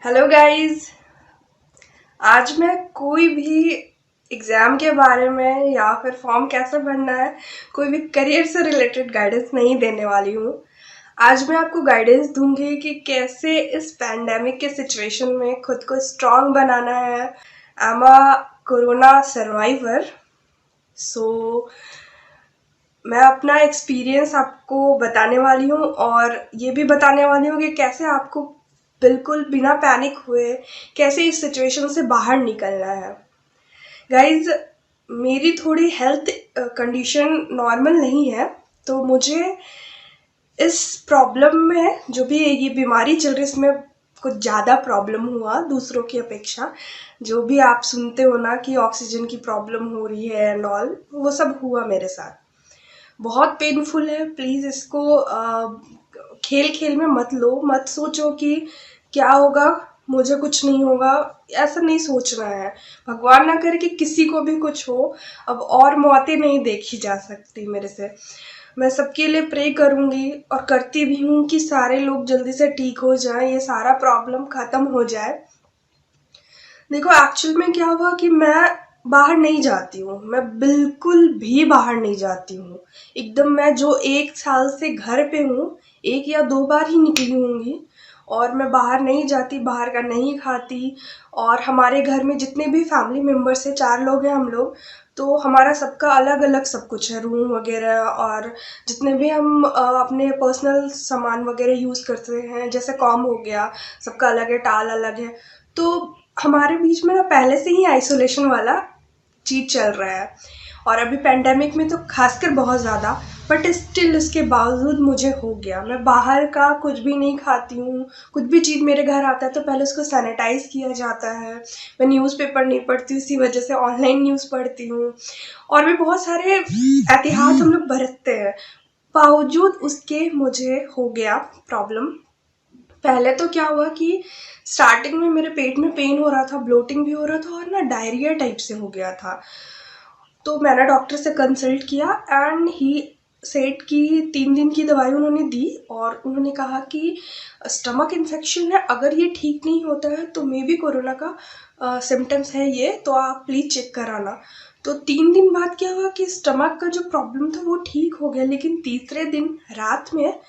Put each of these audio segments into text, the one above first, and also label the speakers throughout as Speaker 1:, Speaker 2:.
Speaker 1: Hello guys. आज मैं कोई भी एग्ज़ाम के बारे में या फिर फॉर्म कैसे भरना है, कोई भी करियर से रिलेटेड गाइडेंस नहीं देने वाली हूँ। आज मैं आपको गाइडेंस दूंगी कि कैसे इस पैंडेमिक के सिचुएशन में खुद को स्ट्रांग बनाना है। I am a corona survivor. So मैं अपना एक्सपीरियंस आपको बताने वाली हूँ और ये भी बताने वाली हूँ कि कैसे आपको बिल्कुल बिना पैनिक हुए कैसे इस सिचुएशन से बाहर निकलना है। गाइज, मेरी थोड़ी हेल्थ कंडीशन नॉर्मल नहीं है, तो मुझे इस प्रॉब्लम में जो भी ये बीमारी चल रही है इसमें कुछ ज़्यादा प्रॉब्लम हुआ दूसरों की अपेक्षा। जो भी आप सुनते हो ना कि ऑक्सीजन की प्रॉब्लम हो रही है एंड ऑल, वो सब हुआ मेरे साथ। बहुत पेनफुल है। प्लीज़ इसको खेल खेल में मत लो। मत सोचो कि क्या होगा, मुझे कुछ नहीं होगा। ऐसा नहीं सोचना है। भगवान ना करे कि किसी को भी कुछ हो। अब और मौतें नहीं देखी जा सकती मेरे से। मैं सबके लिए प्रे करूँगी और करती भी हूँ कि सारे लोग जल्दी से ठीक हो जाएं, ये सारा प्रॉब्लम ख़त्म हो जाए। देखो, एक्चुअल में क्या हुआ कि मैं बाहर नहीं जाती हूँ। मैं बिल्कुल भी बाहर नहीं जाती हूँ। एकदम मैं जो 1 साल से घर पे हूँ, 1 या 2 बार ही निकली होंगी। और मैं बाहर नहीं जाती, बाहर का नहीं खाती। और हमारे घर में जितने भी फैमिली मेम्बर्स हैं, 4 लोग हैं हम लोग, तो हमारा सबका अलग अलग सब कुछ है, रूम वगैरह। और जितने भी हम अपने पर्सनल सामान वगैरह यूज़ करते हैं, जैसे कॉम हो गया, सबका अलग है, टाल अलग है। तो हमारे बीच में ना पहले से ही आइसोलेशन वाला चीज चल रहा है। और अभी पेंडेमिक में तो खासकर बहुत ज़्यादा। बट स्टिल उसके बावजूद मुझे हो गया। मैं बाहर का कुछ भी नहीं खाती हूँ। कुछ भी चीज़ मेरे घर आता है तो पहले उसको सैनिटाइज किया जाता है। मैं न्यूज़पेपर नहीं पढ़ती, इसी वजह से ऑनलाइन न्यूज़ पढ़ती हूँ। और भी बहुत सारे एहतियात हम लोग बरतते हैं। बावजूद उसके मुझे हो गया प्रॉब्लम। पहले तो क्या हुआ कि स्टार्टिंग में मेरे पेट में पेन हो रहा था, ब्लोटिंग भी हो रहा था और ना डायरिया टाइप से हो गया था। तो मैंने डॉक्टर से कंसल्ट किया एंड ही सेड कि 3 दिन की दवाई उन्होंने दी और उन्होंने कहा कि स्टमक इन्फेक्शन है। अगर ये ठीक नहीं होता है तो मे बी कोरोना का सिम्टम्स है ये, तो आप प्लीज़ चेक कराना। तो 3 दिन बाद क्या हुआ कि स्टमक का जो प्रॉब्लम था वो ठीक हो गया, लेकिन तीसरे दिन रात में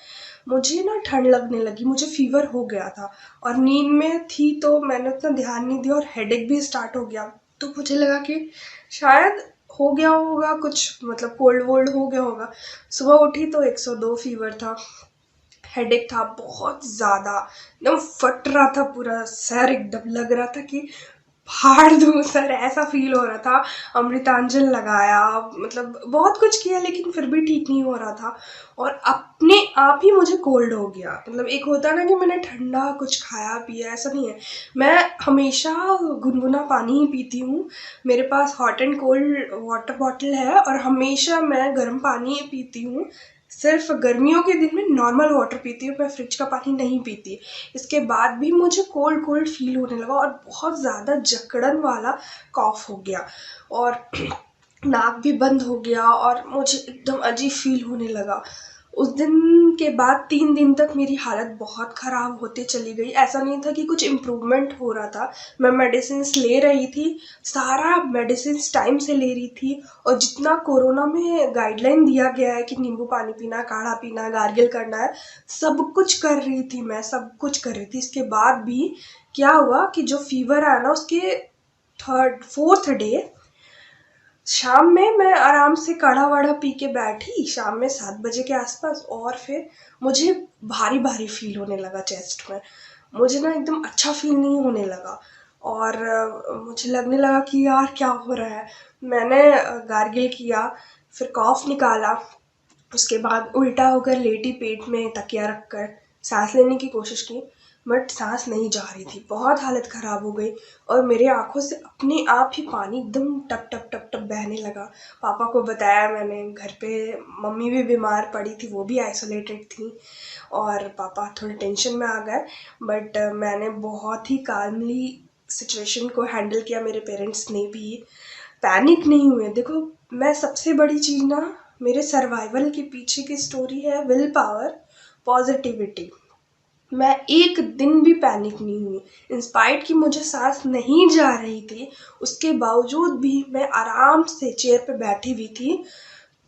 Speaker 1: मुझे ना ठंड लगने लगी, मुझे फीवर हो गया था। और नींद में थी तो मैंने उतना ध्यान नहीं दिया और हेडेक भी स्टार्ट हो गया। तो मुझे लगा कि शायद हो गया होगा कुछ, मतलब कोल्ड वोल्ड हो गया होगा। सुबह उठी तो 102 फीवर था। हेडेक था बहुत ज़्यादा, एकदम फट रहा था पूरा सर, एकदम लग रहा था कि फाड़ दूँ सर, ऐसा फील हो रहा था। अमृतांजन लगाया, मतलब बहुत कुछ किया, लेकिन फिर भी ठीक नहीं हो रहा था। और अपने आप ही मुझे कोल्ड हो गया। मतलब एक होता है ना कि मैंने ठंडा कुछ खाया पिया, ऐसा नहीं है। मैं हमेशा गुनगुना पानी ही पीती हूँ। मेरे पास hot and cold water bottle है और हमेशा मैं गर्म पानी ही पीती हूँ। सिर्फ गर्मियों के दिन में नॉर्मल वाटर पीती हूँ, मैं फ्रिज का पानी नहीं पीती। इसके बाद भी मुझे कोल्ड कोल्ड फील होने लगा और बहुत ज़्यादा जकड़न वाला कॉफ हो गया और नाक भी बंद हो गया और मुझे एकदम अजीब फील होने लगा। उस दिन के बाद 3 दिन तक मेरी हालत बहुत ख़राब होते चली गई। ऐसा नहीं था कि कुछ इम्प्रूवमेंट हो रहा था। मैं मेडिसिन ले रही थी, सारा मेडिसिन टाइम से ले रही थी। और जितना कोरोना में गाइडलाइन दिया गया है कि नींबू पानी पीना, काढ़ा पीना, गार्गिल करना है, सब कुछ कर रही थी मैं, सब कुछ कर रही थी। इसके बाद भी क्या हुआ कि जो फीवर आया ना, उसके 4th डे शाम में मैं आराम से काढ़ा वाढ़ा पी के बैठी, शाम में 7 बजे के आसपास। और फिर मुझे भारी भारी फील होने लगा चेस्ट में। मुझे ना एकदम अच्छा फील नहीं होने लगा और मुझे लगने लगा कि यार क्या हो रहा है। मैंने गार्गिल किया, फिर कॉफ निकाला। उसके बाद उल्टा होकर लेटी, पेट में तकिया रखकर सांस लेने की कोशिश की, बट सांस नहीं जा रही थी। बहुत हालत ख़राब हो गई और मेरे आँखों से अपने आप ही पानी एकदम टप टप टप टप बहने लगा। पापा को बताया मैंने घर पे। मम्मी भी बीमार पड़ी थी, वो भी आइसोलेटेड थी और पापा थोड़े टेंशन में आ गए। बट मैंने बहुत ही काल्मली सिचुएशन को हैंडल किया। मेरे पेरेंट्स ने भी पैनिक नहीं हुए। देखो, मैं सबसे बड़ी चीज़ ना, मेरे सर्वाइवल के पीछे की स्टोरी है विल पावर, पॉजिटिविटी। मैं एक दिन भी पैनिक नहीं हुई। इंस्पाइट कि मुझे सांस नहीं जा रही थी, उसके बावजूद भी मैं आराम से चेयर पे बैठी हुई थी।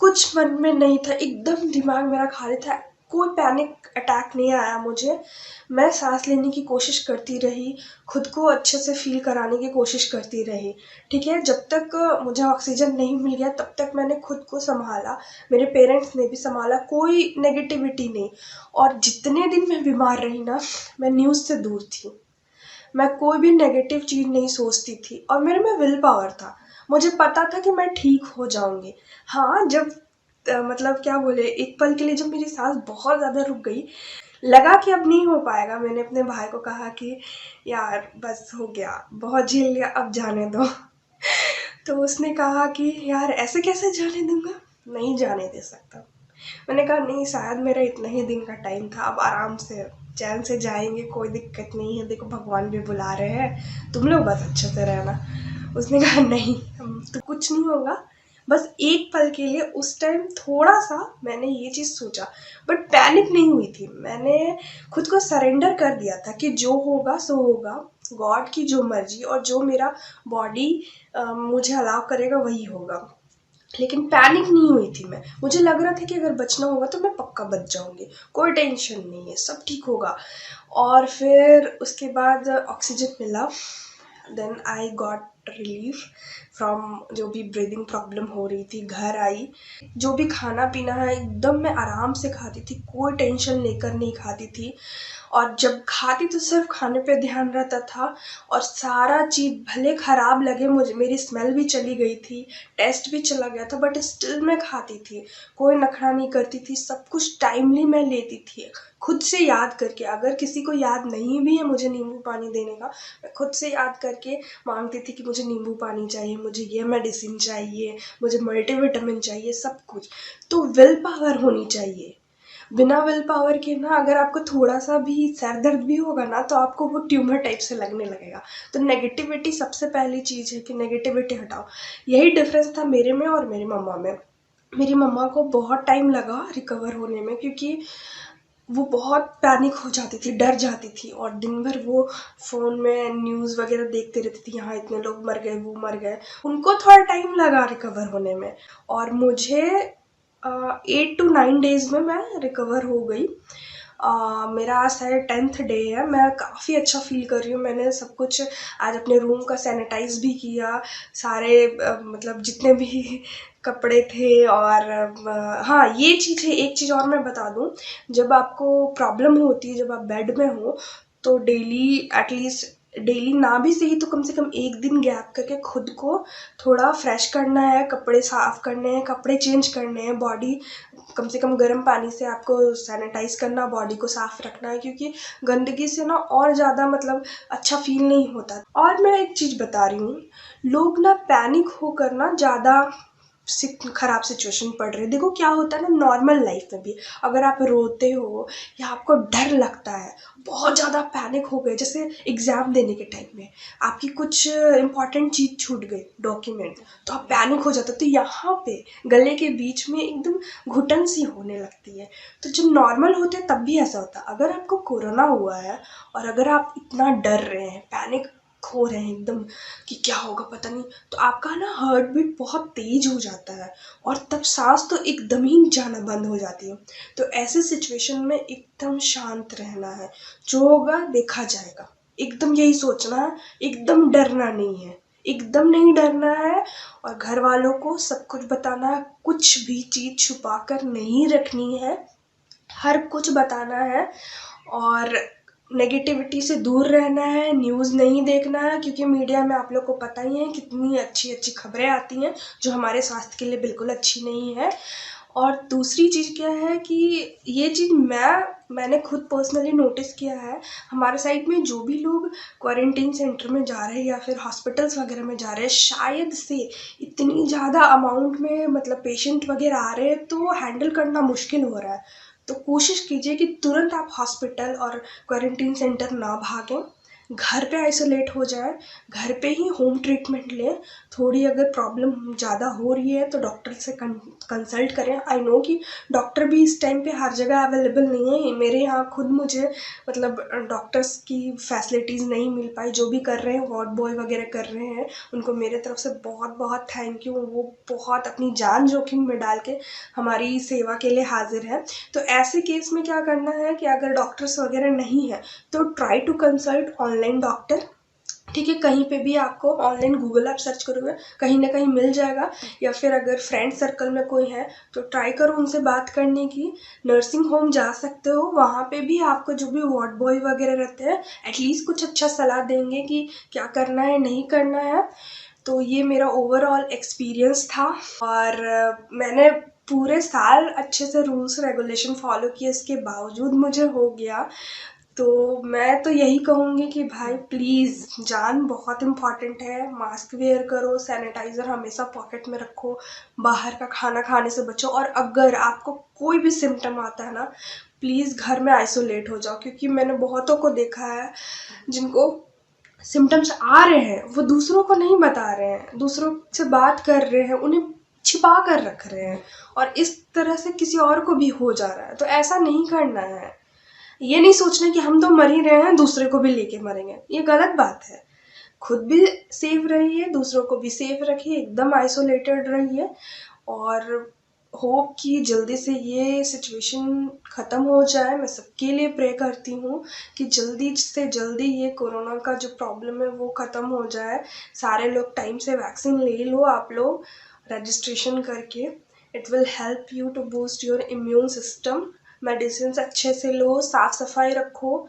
Speaker 1: कुछ मन में नहीं था, एकदम दिमाग मेरा खाली था। कोई पैनिक अटैक नहीं आया मुझे। मैं सांस लेने की कोशिश करती रही, खुद को अच्छे से फील कराने की कोशिश करती रही। ठीक है, जब तक मुझे ऑक्सीजन नहीं मिल गया तब तक मैंने खुद को संभाला, मेरे पेरेंट्स ने भी संभाला, कोई नेगेटिविटी नहीं। और जितने दिन मैं बीमार रही ना, मैं न्यूज़ से दूर थी। मैं कोई भी नेगेटिव चीज़ नहीं सोचती थी और मेरे में विल पावर था। मुझे पता था कि मैं ठीक हो जाऊंगी। हाँ, जब मतलब क्या बोले, एक पल के लिए जब मेरी सांस बहुत ज़्यादा रुक गई, लगा कि अब नहीं हो पाएगा, मैंने अपने भाई को कहा कि यार बस हो गया, बहुत झेल लिया, अब जाने दो। तो उसने कहा कि यार ऐसे कैसे जाने दूंगा, नहीं जाने दे सकता। मैंने कहा नहीं, शायद मेरा इतना ही दिन का टाइम था, अब आराम से चैन से जाएंगे, कोई दिक्कत नहीं है, देखो भगवान भी बुला रहे हैं, तुम लोग बस अच्छे से रहना। उसने कहा नहीं, तो कुछ नहीं होगा। बस एक पल के लिए उस टाइम थोड़ा सा मैंने ये चीज़ सोचा, बट पैनिक नहीं हुई थी। मैंने खुद को सरेंडर कर दिया था कि जो होगा सो होगा, गॉड की जो मर्जी और जो मेरा बॉडी मुझे अलाउ करेगा वही होगा। लेकिन पैनिक नहीं हुई थी मैं, मुझे लग रहा था कि अगर बचना होगा तो मैं पक्का बच जाऊंगी, कोई टेंशन नहीं है, सब ठीक होगा। और फिर उसके बाद ऑक्सीजन मिला, then I got relief from जो भी ब्रीदिंग प्रॉब्लम हो रही थी। घर आई, जो भी खाना पीना है एकदम मैं आराम से खाती थी, कोई टेंशन लेकर नहीं खाती थी। और जब खाती तो सिर्फ खाने पे ध्यान रहता था। और सारा चीज़ भले ख़राब लगे मुझे, मेरी स्मेल भी चली गई थी, टेस्ट भी चला गया था, बट स्टिल मैं खाती थी, कोई नखरा नहीं करती थी, सब कुछ टाइमली मैं लेती थी, खुद से याद करके। अगर किसी को याद नहीं भी है मुझे नींबू पानी देने का, मैं खुद से याद करके मांगती थी कि मुझे नींबू पानी चाहिए, मुझे ये मेडिसिन चाहिए, मुझे मल्टीविटामिन चाहिए, सब कुछ। तो विल पावर होनी चाहिए। बिना विल पावर के ना, अगर आपको थोड़ा सा भी सर दर्द भी होगा ना, तो आपको वो ट्यूमर टाइप से लगने लगेगा। तो नेगेटिविटी सबसे पहली चीज़ है कि नेगेटिविटी हटाओ। यही डिफरेंस था मेरे में और मेरी मम्मा में। मेरी मम्मा को बहुत टाइम लगा रिकवर होने में, क्योंकि वो बहुत पैनिक हो जाती थी, डर जाती थी, और दिन भर वो फ़ोन में न्यूज़ वगैरह देखते रहती थी, यहाँ इतने लोग मर गए, वो मर गए। उनको थोड़ा टाइम लगा रिकवर होने में, और मुझे 8 to 9 डेज़ में मैं रिकवर हो गई। मेरा आज शायद 10th डे है, मैं काफ़ी अच्छा फील कर रही हूँ। मैंने सब कुछ आज अपने रूम का सैनिटाइज भी किया, सारे मतलब जितने भी कपड़े थे। और हाँ, ये चीज़ है, एक चीज़ और मैं बता दूँ, जब आपको प्रॉब्लम होती है, जब आप बेड में हो, तो डेली एटलीस्ट, डेली ना भी सही तो कम से कम एक दिन गैप करके खुद को थोड़ा फ्रेश करना है, कपड़े साफ करने हैं, कपड़े चेंज करने हैं, बॉडी कम से कम गर्म पानी से आपको सैनिटाइज करना, बॉडी को साफ रखना है, क्योंकि गंदगी से ना और ज़्यादा मतलब अच्छा फील नहीं होता। और मैं एक चीज़ बता रही हूँ, लोग ना पैनिक होकर ना ज़्यादा खराब सिचुएशन पड़ रही है। देखो क्या होता है ना, नॉर्मल लाइफ में भी अगर आप रोते हो या आपको डर लगता है, बहुत ज़्यादा पैनिक हो गए, जैसे एग्ज़ाम देने के टाइम में आपकी कुछ इंपॉर्टेंट चीज़ छूट गई, डॉक्यूमेंट, तो आप पैनिक हो जाते हो, तो यहाँ पे गले के बीच में एकदम घुटन सी होने लगती है। तो जब नॉर्मल होते हैं तब भी ऐसा होता है। अगर आपको कोरोना हुआ है और अगर आप इतना डर रहे हैं, पैनिक हो रहे हैं एकदम कि क्या होगा पता नहीं, तो आपका ना हार्ट बीट बहुत तेज हो जाता है, और तब सांस तो एकदम ही जाना बंद हो जाती है। तो ऐसे सिचुएशन में एकदम शांत रहना है, जो होगा देखा जाएगा, एकदम यही सोचना है, एकदम डरना नहीं है, एकदम नहीं डरना है। और घर वालों को सब कुछ बताना है, कुछ भी चीज़ छुपा कर नहीं रखनी है, हर कुछ बताना है। और नेगेटिविटी से दूर रहना है, न्यूज़ नहीं देखना है, क्योंकि मीडिया में आप लोग को पता ही है कितनी अच्छी अच्छी खबरें आती हैं जो हमारे स्वास्थ्य के लिए बिल्कुल अच्छी नहीं है। और दूसरी चीज़ क्या है कि ये चीज़ मैंने खुद पर्सनली नोटिस किया है, हमारे साइड में जो भी लोग क्वारंटीन सेंटर में जा रहे हैं या फिर हॉस्पिटल्स वगैरह में जा रहे हैं, शायद से इतनी ज़्यादा अमाउंट में मतलब पेशेंट वगैरह आ रहे हैं, तो हैंडल करना मुश्किल हो रहा है। तो कोशिश कीजिए कि तुरंत आप हॉस्पिटल और क्वारंटीन सेंटर ना भागें, घर पे आइसोलेट हो जाए, घर पे ही होम ट्रीटमेंट लें। थोड़ी अगर प्रॉब्लम ज़्यादा हो रही है तो डॉक्टर से कंसल्ट करें। आई नो कि डॉक्टर भी इस टाइम पे हर जगह अवेलेबल नहीं है। मेरे यहाँ खुद मुझे मतलब डॉक्टर्स की फैसिलिटीज़ नहीं मिल पाई। जो भी कर रहे हैं, वार्ड बॉय वगैरह कर रहे हैं, उनको मेरे तरफ से बहुत बहुत थैंक यू। वो बहुत अपनी जान जोखिम में डाल के हमारी सेवा के लिए हाजिर है। तो ऐसे केस में क्या करना है कि अगर डॉक्टर्स वगैरह नहीं है तो try to consult online doctor. ठीक है, कहीं पे भी आपको ऑनलाइन गूगल आप सर्च करोगे कहीं ना कहीं मिल जाएगा, या फिर अगर फ्रेंड सर्कल में कोई है तो ट्राई करो उनसे बात करने की। नर्सिंग होम जा सकते हो, वहाँ पे भी आपको जो भी वार्ड बॉय वगैरह रहते हैं एटलीस्ट कुछ अच्छा सलाह देंगे कि क्या करना है नहीं करना है। तो ये मेरा ओवरऑल एक्सपीरियंस था, और मैंने पूरे साल अच्छे से रूल्स रेगुलेशन फॉलो किए, इसके बावजूद मुझे हो गया। तो मैं तो यही कहूँगी कि भाई प्लीज़, जान बहुत इम्पॉर्टेंट है। मास्क वेयर करो, सैनिटाइज़र हमेशा पॉकेट में रखो, बाहर का खाना खाने से बचो। और अगर आपको कोई भी सिम्टम आता है ना, प्लीज़ घर में आइसोलेट हो जाओ, क्योंकि मैंने बहुतों को देखा है जिनको सिम्टम्स आ रहे हैं वो दूसरों को नहीं बता रहे हैं, दूसरों से बात कर रहे हैं, उन्हें छिपा कर रख रहे हैं, और इस तरह से किसी और को भी हो जा रहा है। तो ऐसा नहीं करना है। ये नहीं सोचना कि हम तो मर ही रहे हैं, दूसरे को भी लेके मरेंगे, ये गलत बात है। खुद भी सेफ रहिए, दूसरों को भी सेफ रखिए, एकदम आइसोलेटेड रहिए। और होप कि जल्दी से ये सिचुएशन ख़त्म हो जाए। मैं सबके लिए प्रे करती हूँ कि जल्दी से जल्दी ये कोरोना का जो प्रॉब्लम है वो ख़त्म हो जाए। सारे लोग टाइम से वैक्सीन ले लो, आप लोग रजिस्ट्रेशन करके। It will help you to boost your immune system. Medicine अच्छे से लो, साफ़ सफाई रखो,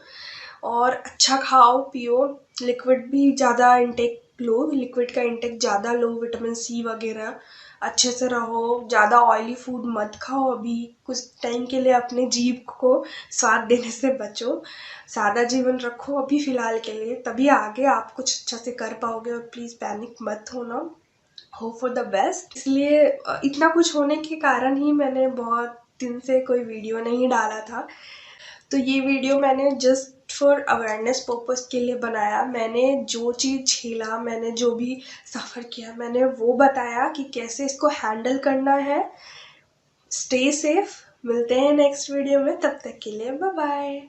Speaker 1: और अच्छा खाओ पियो। लिक्विड भी ज़्यादा इंटेक लो, लिक्विड का इंटेक ज़्यादा लो, विटामिन सी वगैरह। अच्छे से रहो, ज़्यादा ऑयली फूड मत खाओ। अभी कुछ टाइम के लिए अपने जीभ को स्वाद देने से बचो। सादा जीवन रखो अभी फ़िलहाल के लिए, तभी आगे आप कुछ अच्छा से कर पाओगे। और प्लीज़ पैनिक मत होना, होप फॉर द बेस्ट। इसलिए इतना कुछ होने के कारण ही मैंने बहुत दिन से कोई वीडियो नहीं डाला था। तो ये वीडियो मैंने जस्ट फॉर अवेयरनेस पर्पस के लिए बनाया। मैंने जो चीज़ झेला, मैंने जो भी सफ़र किया, मैंने वो बताया कि कैसे इसको हैंडल करना है। स्टे सेफ, मिलते हैं नेक्स्ट वीडियो में, तब तक के लिए बाय बाय।